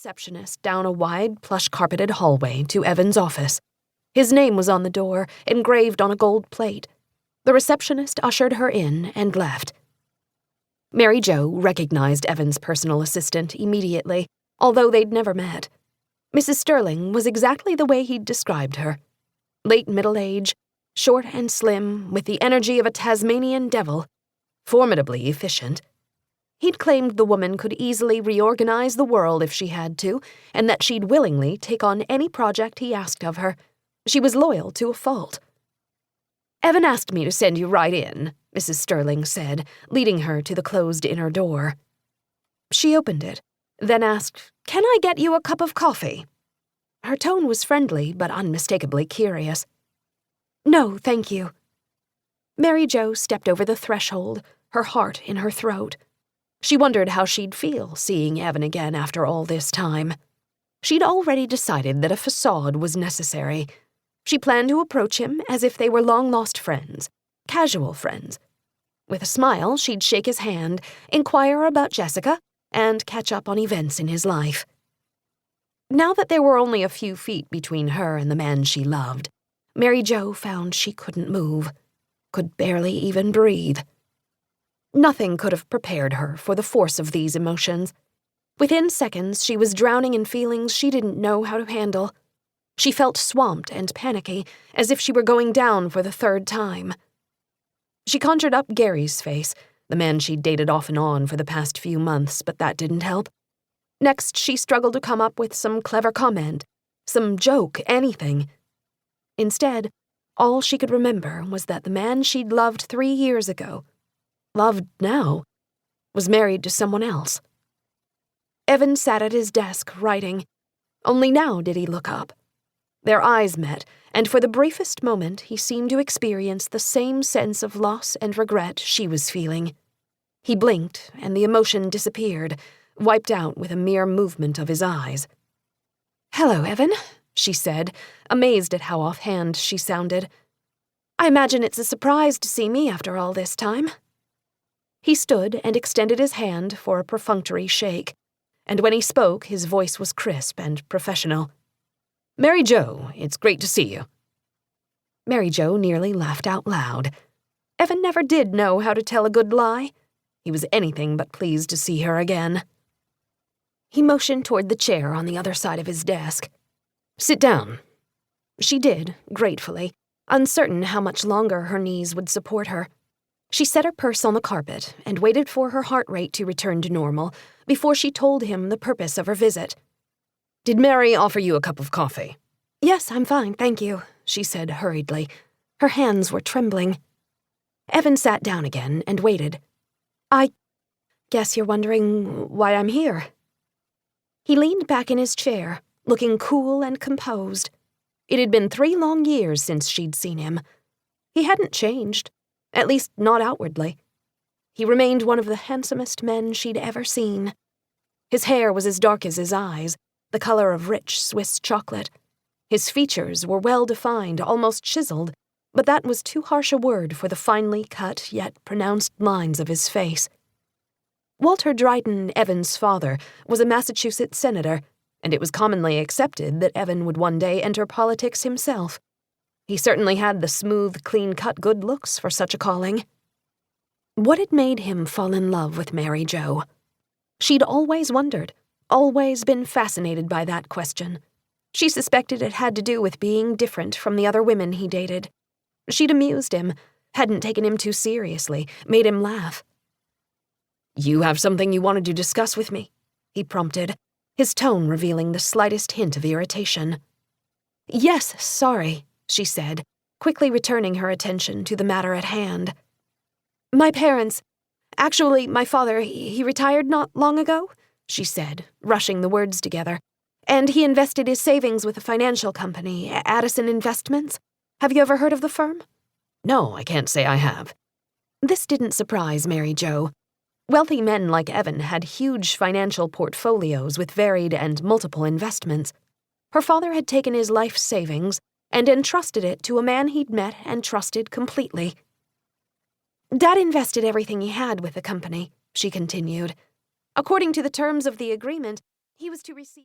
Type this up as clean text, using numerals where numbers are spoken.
receptionist down a wide, plush-carpeted hallway to Evan's office. His name was on the door, engraved on a gold plate. The receptionist ushered her in and left. Mary Jo recognized Evan's personal assistant immediately, although they'd never met. Mrs. Sterling was exactly the way he'd described her. Late middle age, short and slim, with the energy of a Tasmanian devil, formidably efficient. He'd claimed the woman could easily reorganize the world if she had to, and that she'd willingly take on any project he asked of her. She was loyal to a fault. "Evan asked me to send you right in," Mrs. Sterling said, leading her to the closed inner door. She opened it, then asked, "Can I get you a cup of coffee?" Her tone was friendly but unmistakably curious. "No, thank you." Mary Jo stepped over the threshold, her heart in her throat. She wondered how she'd feel seeing Evan again after all this time. She'd already decided that a facade was necessary. She planned to approach him as if they were long-lost friends, casual friends. With a smile, she'd shake his hand, inquire about Jessica, and catch up on events in his life. Now that there were only a few feet between her and the man she loved, Mary Jo found she couldn't move, could barely even breathe. Nothing could have prepared her for the force of these emotions. Within seconds, she was drowning in feelings she didn't know how to handle. She felt swamped and panicky, as if she were going down for the third time. She conjured up Gary's face, the man she'd dated off and on for the past few months, but that didn't help. Next, she struggled to come up with some clever comment, some joke, anything. Instead, all she could remember was that the man she'd loved 3 years ago, loved now, was married to someone else. Evan sat at his desk, writing. Only now did he look up. Their eyes met, and for the briefest moment he seemed to experience the same sense of loss and regret she was feeling. He blinked, and the emotion disappeared, wiped out with a mere movement of his eyes. "Hello, Evan," she said, amazed at how offhand she sounded. "I imagine it's a surprise to see me after all this time." He stood and extended his hand for a perfunctory shake, and when he spoke, his voice was crisp and professional. "Mary Jo, it's great to see you." Mary Jo nearly laughed out loud. Evan never did know how to tell a good lie. He was anything but pleased to see her again. He motioned toward the chair on the other side of his desk. "Sit down." She did, gratefully, uncertain how much longer her knees would support her. She set her purse on the carpet and waited for her heart rate to return to normal before she told him the purpose of her visit. "Did Mary offer you a cup of coffee?" "Yes, I'm fine, thank you," she said hurriedly. Her hands were trembling. Evan sat down again and waited. "I guess you're wondering why I'm here." He leaned back in his chair, looking cool and composed. It had been 3 long years since she'd seen him. He hadn't changed, at least not outwardly. He remained one of the handsomest men she'd ever seen. His hair was as dark as his eyes, the color of rich Swiss chocolate. His features were well-defined, almost chiseled, but that was too harsh a word for the finely cut yet pronounced lines of his face. Walter Dryden, Evan's father, was a Massachusetts senator, and it was commonly accepted that Evan would one day enter politics himself. He certainly had the smooth, clean-cut good looks for such a calling. What had made him fall in love with Mary Jo? She'd always wondered, always been fascinated by that question. She suspected it had to do with being different from the other women he dated. She'd amused him, hadn't taken him too seriously, made him laugh. "You have something you wanted to discuss with me?" he prompted, his tone revealing the slightest hint of irritation. "Yes, sorry," she said, quickly returning her attention to the matter at hand. "My parents, actually my father, he retired not long ago," she said, rushing the words together, "and he invested his savings with a financial company, Addison Investments. Have you ever heard of the firm?" "No, I can't say I have." This didn't surprise Mary Jo. Wealthy men like Evan had huge financial portfolios with varied and multiple investments. Her father had taken his life savings and entrusted it to a man he'd met and trusted completely. "Dad invested everything he had with the company," she continued. "According to the terms of the agreement, he was to receive..."